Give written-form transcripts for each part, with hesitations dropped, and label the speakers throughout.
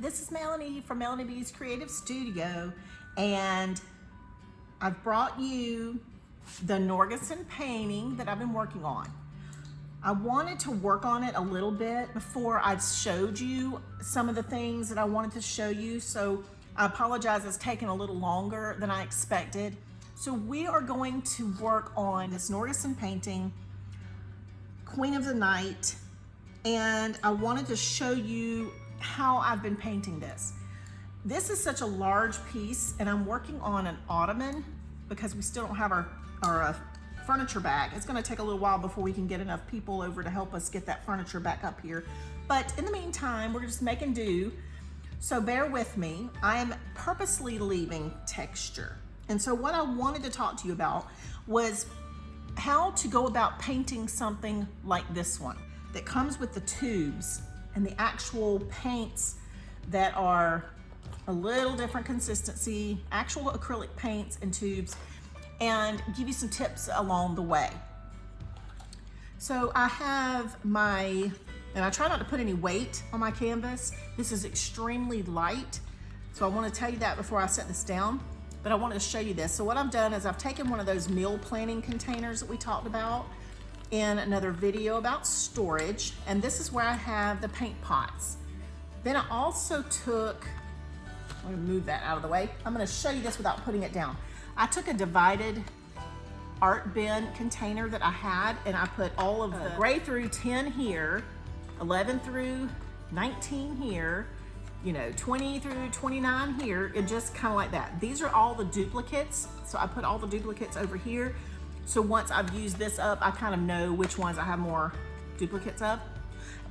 Speaker 1: This is Melanie from Melanie B's Creative Studio, and I've brought you the Norgeson painting that I've been working on. I wanted to work on it a little bit before I showed you some of the things that I wanted to show you, so I apologize, it's taken a little longer than I expected. So we are going to work on this Norgeson painting, Queen of the Night, and I wanted to show you how I've been painting this. This is such a large piece, and I'm working on an ottoman because we still don't have our furniture back. It's going to take a little while before we can get enough people over to help us get that furniture back up here. But in the meantime, we're just making do. So bear with me. I am purposely leaving texture. And so what I wanted to talk to you about was how to go about painting something like this one that comes with the tubes and the actual paints that are a little different consistency, actual acrylic paints and tubes, and give you some tips along the way. So I have and I try not to put any weight on my canvas. This is extremely light, so I want to tell you that before I set this down, but I wanted to show you this. So what I've done is I've taken one of those meal planning containers that we talked about in another video about storage, and this is where I have the paint pots. Then I also took, I'm gonna move that out of the way. I'm gonna show you this without putting it down. I took a divided art bin container that I had, and I put all of the gray through 10 here, 11 through 19 here, 20 through 29 here, and just kind of like that. These are all the duplicates, so I put all the duplicates over here. So once I've used this up, I kind of know which ones I have more duplicates of.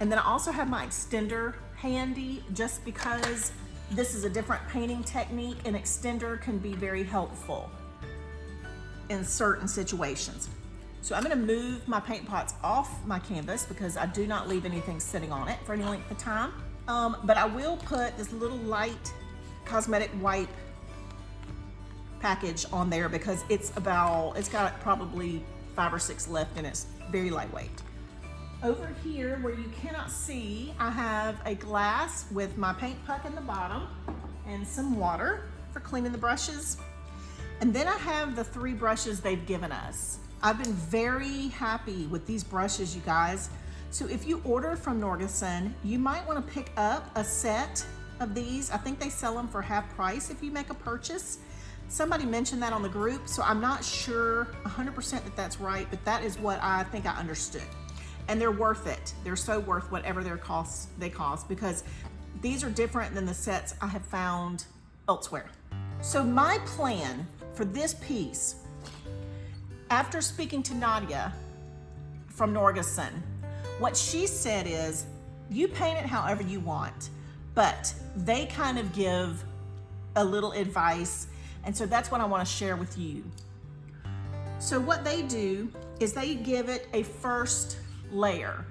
Speaker 1: And then I also have my extender handy, just because this is a different painting technique, and extender can be very helpful in certain situations. So I'm gonna move my paint pots off my canvas because I do not leave anything sitting on it for any length of time. But I will put this little light cosmetic wipe package on there because it's got probably 5 or 6 left, and it's very lightweight. Over here where you cannot see, I have a glass with my paint puck in the bottom and some water for cleaning the brushes. And then I have the 3 brushes they've given us. I've been very happy with these brushes, you guys. So if you order from Norgeson, you might want to pick up a set of these. I think they sell them for half price if you make a purchase. Somebody mentioned that on the group, so I'm not sure 100% that that's right, but that is what I think I understood. And they're worth it. They're so worth whatever they cost, because these are different than the sets I have found elsewhere. So my plan for this piece, after speaking to Nadia from Norgeson, what she said is, you paint it however you want, but they kind of give a little advice, and so that's what I want to share with you. So what they do is they give it a first layer,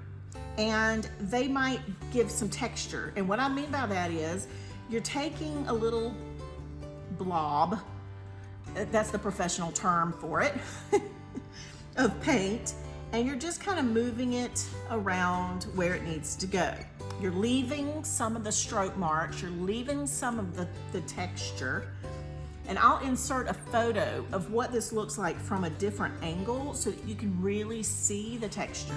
Speaker 1: and they might give some texture. And what I mean by that is, you're taking a little blob, that's the professional term for it, of paint, and you're just kind of moving it around where it needs to go. You're leaving some of the stroke marks, you're leaving some of the texture, and I'll insert a photo of what this looks like from a different angle so that you can really see the texture.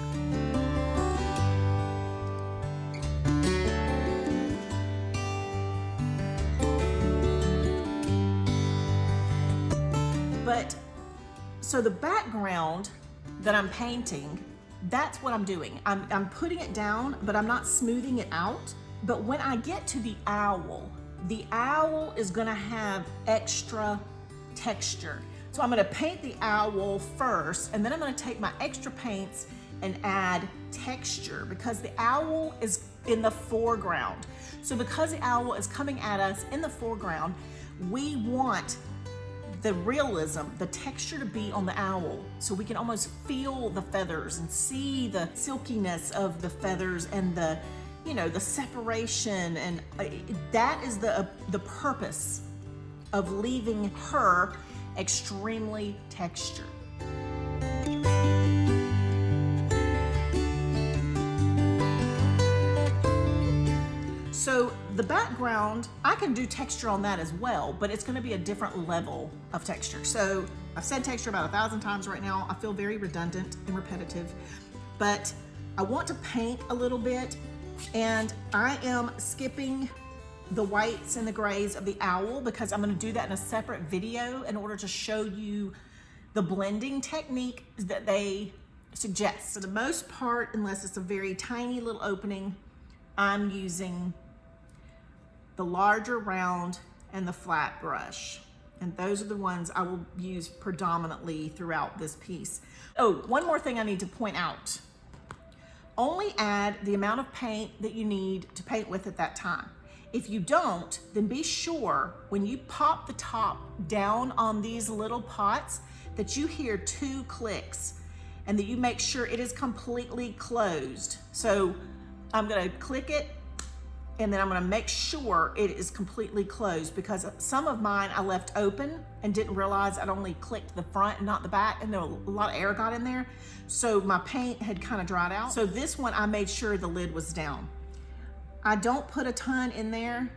Speaker 1: So the background that I'm painting, that's what I'm doing. I'm putting it down, but I'm not smoothing it out. But when I get to the owl is gonna have extra texture. So I'm gonna paint the owl first, and then I'm gonna take my extra paints and add texture, because the owl is in the foreground. So because the owl is coming at us in the foreground, we want the realism, the texture to be on the owl, so we can almost feel the feathers and see the silkiness of the feathers and the separation, and that is the purpose of leaving her extremely textured. So the background, I can do texture on that as well, but it's gonna be a different level of texture. So I've said texture about 1,000 times right now. I feel very redundant and repetitive, but I want to paint a little bit, and I am skipping the whites and the grays of the owl because I'm gonna do that in a separate video in order to show you the blending technique that they suggest. For the most part, unless it's a very tiny little opening, I'm using the larger round and the flat brush. And those are the ones I will use predominantly throughout this piece. Oh, one more thing I need to point out. Only add the amount of paint that you need to paint with at that time. If you don't, then be sure when you pop the top down on these little pots that you hear 2 clicks and that you make sure it is completely closed. So I'm gonna click it, and then I'm gonna make sure it is completely closed, because some of mine I left open and didn't realize I'd only clicked the front and not the back, and there a lot of air got in there. So my paint had kind of dried out. So this one, I made sure the lid was down. I don't put a ton in there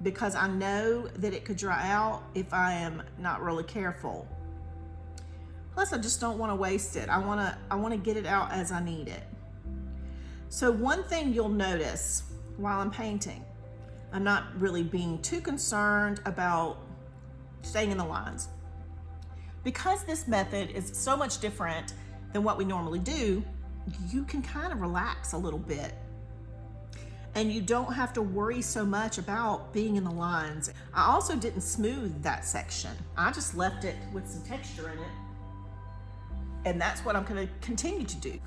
Speaker 1: because I know that it could dry out if I am not really careful. Plus, I just don't want to waste it. I want to get it out as I need it. So one thing you'll notice while I'm painting, I'm not really being too concerned about staying in the lines. Because this method is so much different than what we normally do, you can kind of relax a little bit. And you don't have to worry so much about being in the lines. I also didn't smooth that section. I just left it with some texture in it. And that's what I'm gonna continue to do.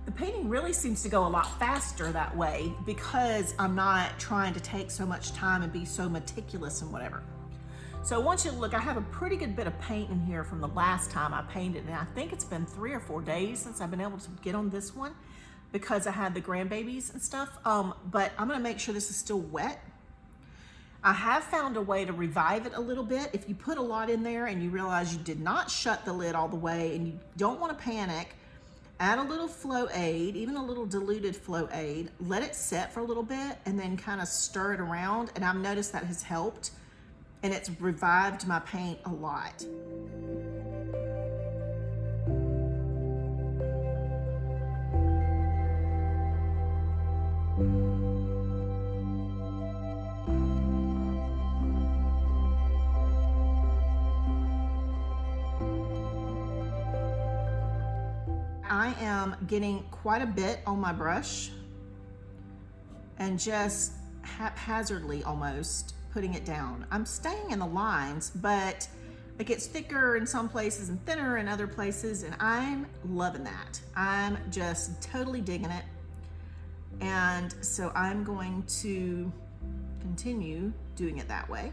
Speaker 1: The painting really seems to go a lot faster that way because I'm not trying to take so much time and be so meticulous and whatever. So I want you to look, I have a pretty good bit of paint in here from the last time I painted, and I think it's been 3 or 4 days since I've been able to get on this one because I had the grandbabies and stuff, but I'm gonna make sure this is still wet. I have found a way to revive it a little bit. If you put a lot in there and you realize you did not shut the lid all the way and you don't want to panic, add a little flow aid, even a little diluted flow aid, let it set for a little bit and then kind of stir it around. And I've noticed that has helped, and it's revived my paint a lot. I am getting quite a bit on my brush and just haphazardly almost putting it down. I'm staying in the lines, but it gets thicker in some places and thinner in other places, and I'm loving that. I'm just totally digging it. And so I'm going to continue doing it that way.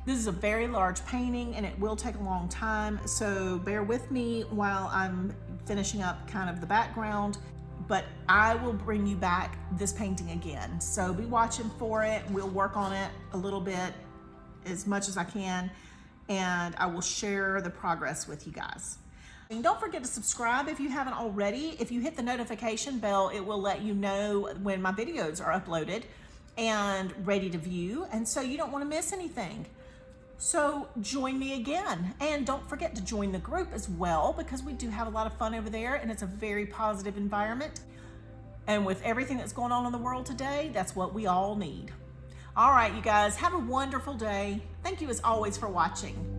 Speaker 1: This is a very large painting and it will take a long time, so bear with me while I'm finishing up kind of the background, but I will bring you back this painting again. So be watching for it. We'll work on it a little bit, as much as I can, and I will share the progress with you guys. And don't forget to subscribe if you haven't already. If you hit the notification bell, it will let you know when my videos are uploaded and ready to view, and so you don't want to miss anything. So join me again, and don't forget to join the group as well, because we do have a lot of fun over there and it's a very positive environment. And with everything that's going on in the world today, that's what we all need. All right, you guys, have a wonderful day. Thank you as always for watching.